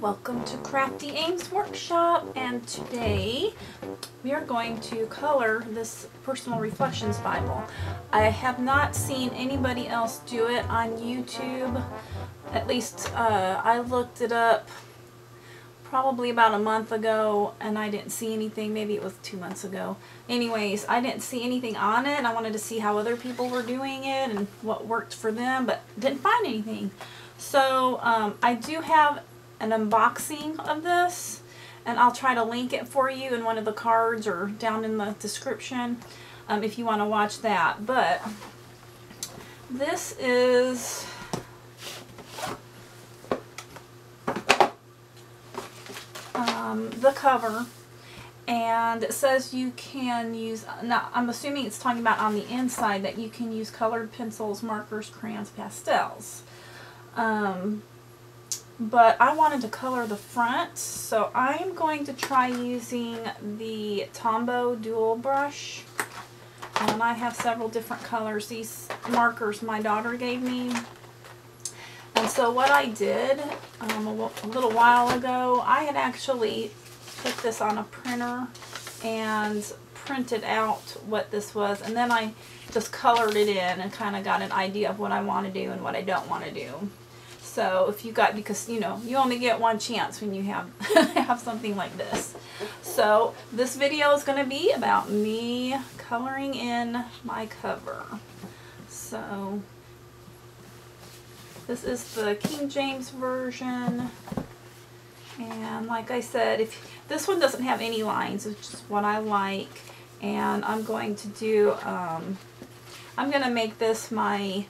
Welcome to Crafty Aims Workshop, and today we are going to color this Personal Reflections Bible. I have not seen anybody else do it on YouTube. At least I looked it up probably about a month ago and I didn't see anything. Maybe it was 2 months ago. Anyways, I didn't see anything on it. I wanted to see how other people were doing it and what worked for them, but didn't find anything. So I do have an unboxing of this, and I'll try to link it for you in one of the cards or down in the description if you want to watch that. But this is the cover, and it says you can use, now I'm assuming it's talking about on the inside that you can use colored pencils, markers, crayons, pastels. But I wanted to color the front, so I'm going to try using the Tombow dual brush, and I have several different colors. These markers my daughter gave me, and so what I did a little while ago, I had actually put this on a printer and printed out what this was, and then I just colored it in and kind of got an idea of what I want to do and what I don't want to do. So if you got, because you know, you only get one chance when you have have something like this. So this video is going to be about me coloring in my cover. So this is the King James version, and like I said, if this one doesn't have any lines, which is what I like, and I'm going to do I'm going to make this my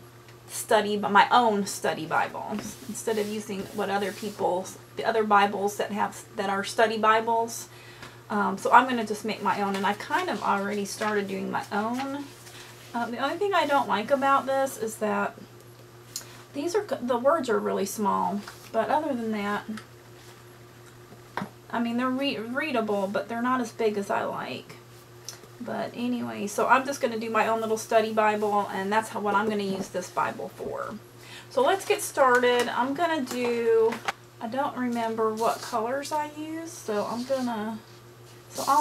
own study Bible instead of using what the other Bibles that are study Bibles. So I'm going to just make my own, and I kind of already started doing my own. The only thing I don't like about this is that the words are really small, but other than that, I mean, they're readable, but they're not as big as I like. But anyway, so I'm just going to do my own little study Bible, and that's what I'm going to use this Bible for. So let's get started. I'm going to do, I don't remember what colors I use, so all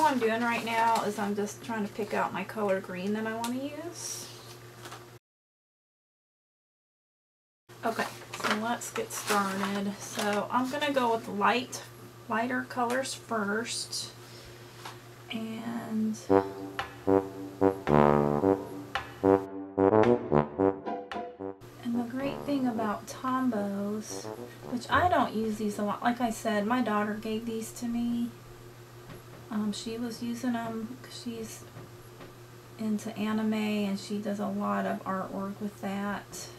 I'm doing right now is I'm just trying to pick out my color green that I want to use. Okay, so let's get started. So I'm going to go with lighter colors first. And the great thing about Tombows, which I don't use these a lot, like I said, my daughter gave these to me. She was using them because she's into anime and she does a lot of artwork with that.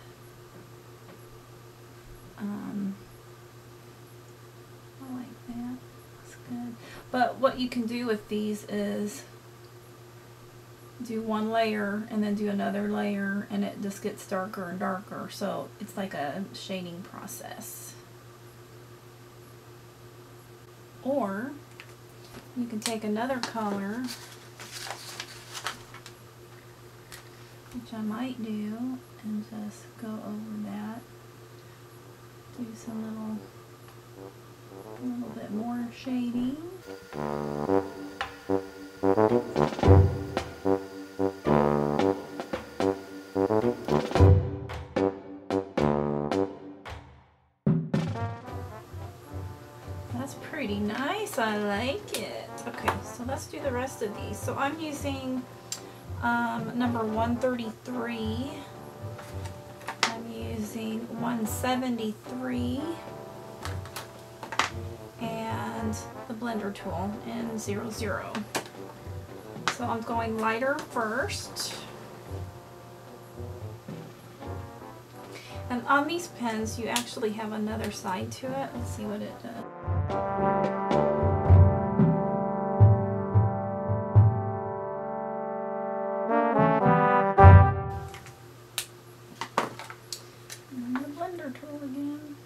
I like that. That's good. But what you can do with these is do one layer and then do another layer, and it just gets darker and darker. So it's like a shading process. Or you can take another color, which I might do, and just go over that. Do some a little bit more shading. That's pretty nice. I like it. Okay, so let's do the rest of these. So I'm using number 133. I'm using 173. And the blender tool in 00. So I'm going lighter first. And on these pens, you actually have another side to it. Let's see what it does. And the blender tool again.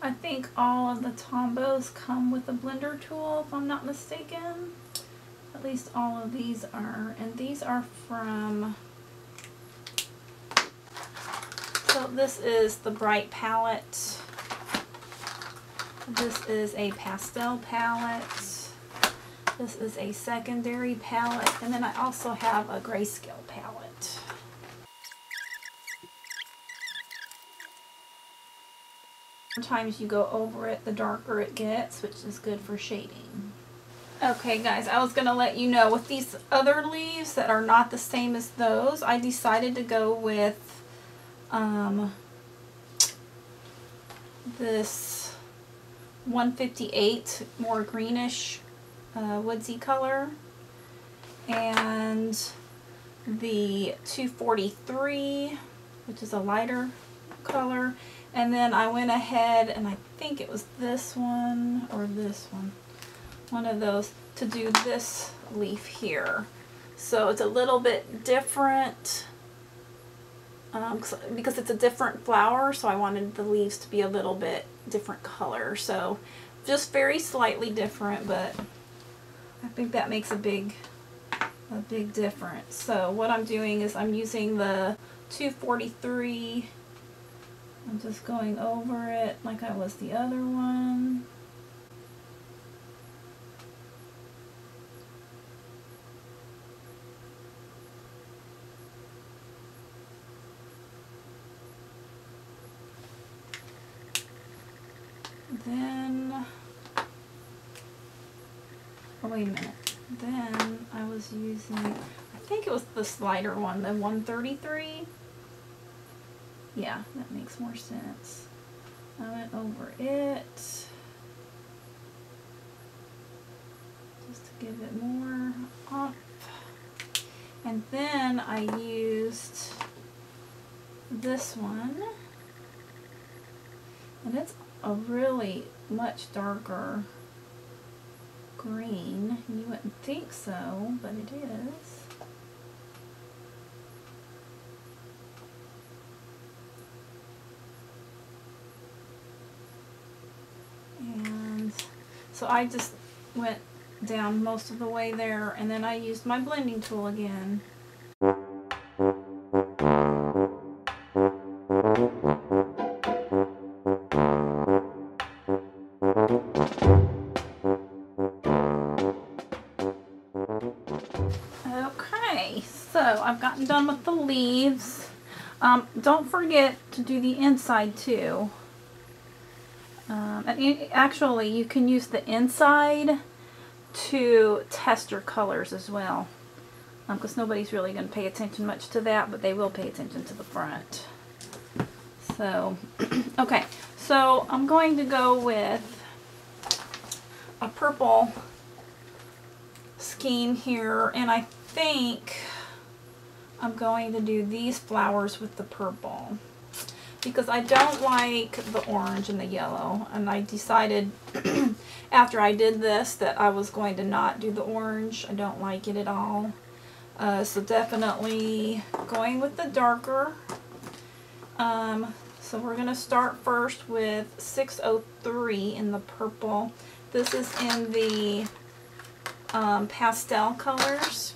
I think all of the Tombows come with a blender tool, if I'm not mistaken. At least all of these are. And these are from So this is the Bright palette, This is a pastel palette. This is a secondary palette. And then I also have a grayscale palette. Sometimes you go over it, the darker it gets, which is good for shading. Okay guys, I was going to let you know with these other leaves that are not the same as those, I decided to go with this 158 more greenish woodsy color and the 243, which is a lighter color. And then I went ahead and I think it was this one or this one of those, to do this leaf here. So it's a little bit different because it's a different flower, so I wanted the leaves to be a little bit different color. So just very slightly different, but I think that makes a big difference. So what I'm doing is I'm using the 243. I'm just going over it like I was the other one. Then, oh wait a minute, then I was using, I think it was this lighter one, the 133. Yeah, that makes more sense. I went over it just to give it more off. And then I used this one, and it's a really much darker green. You wouldn't think so, but it is. And so I just went down most of the way there, and then I used my blending tool again. Okay, so I've gotten done with the leaves. Don't forget to do the inside too. And actually, you can use the inside to test your colors as well, because nobody's really going to pay attention much to that, but they will pay attention to the front. So, okay, so I'm going to go with a purple scheme here, and I think I'm going to do these flowers with the purple, because I don't like the orange and the yellow, and I decided after I did this that I was going to not do the orange. I don't like it at all. So definitely going with the darker. So we're going to start first with 603 in the purple. This is in the pastel colors.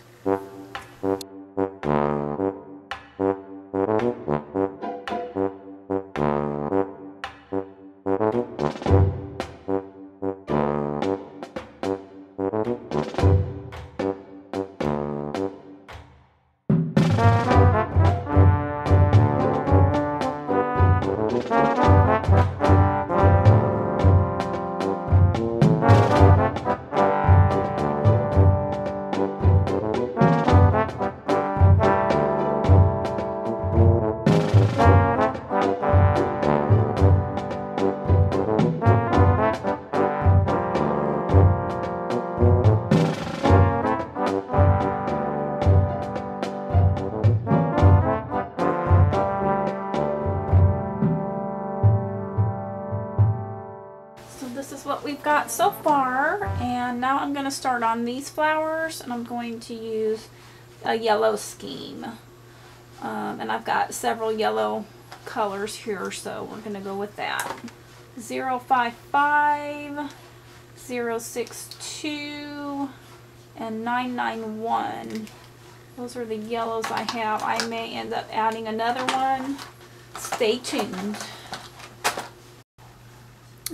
We've got so far, and now I'm going to start on these flowers, and I'm going to use a yellow scheme, and I've got several yellow colors here, so we're going to go with that. 055, 062, and 991. Those are the yellows I have. I may end up adding another one. Stay tuned.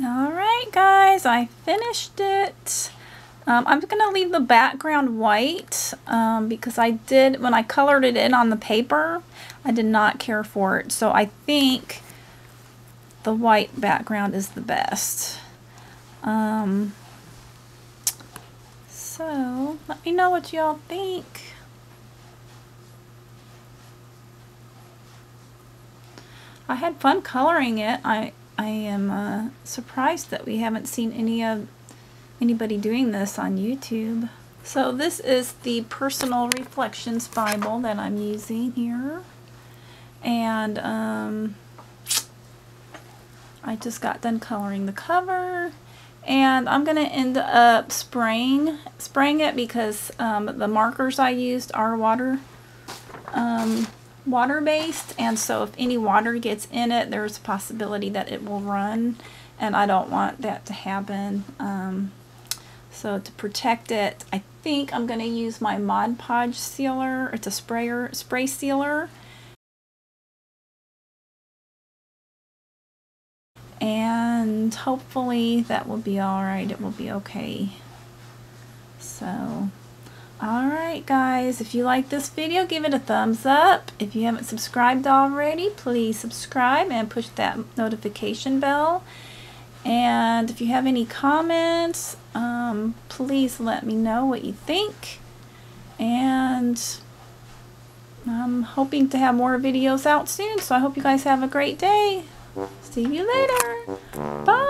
Alright Alright guys, I finished it. I'm going to leave the background white because when I colored it in on the paper, I did not care for it. So I think the white background is the best. So let me know what y'all think. I had fun coloring it. I am surprised that we haven't seen anybody doing this on YouTube. So this is the Personal Reflections Bible that I'm using here. And I just got done coloring the cover. And I'm going to end up spraying it because the markers I used are water-based, and so if any water gets in it, there's a possibility that it will run, and I don't want that to happen. So to protect it, I think I'm going to use my Mod Podge sealer. It's a spray sealer. And hopefully that will be alright. It will be okay. So, alright guys, if you like this video, give it a thumbs up. If you haven't subscribed already, please subscribe and push that notification bell. And if you have any comments, please let me know what you think. And I'm hoping to have more videos out soon, so I hope you guys have a great day. See you later. Bye.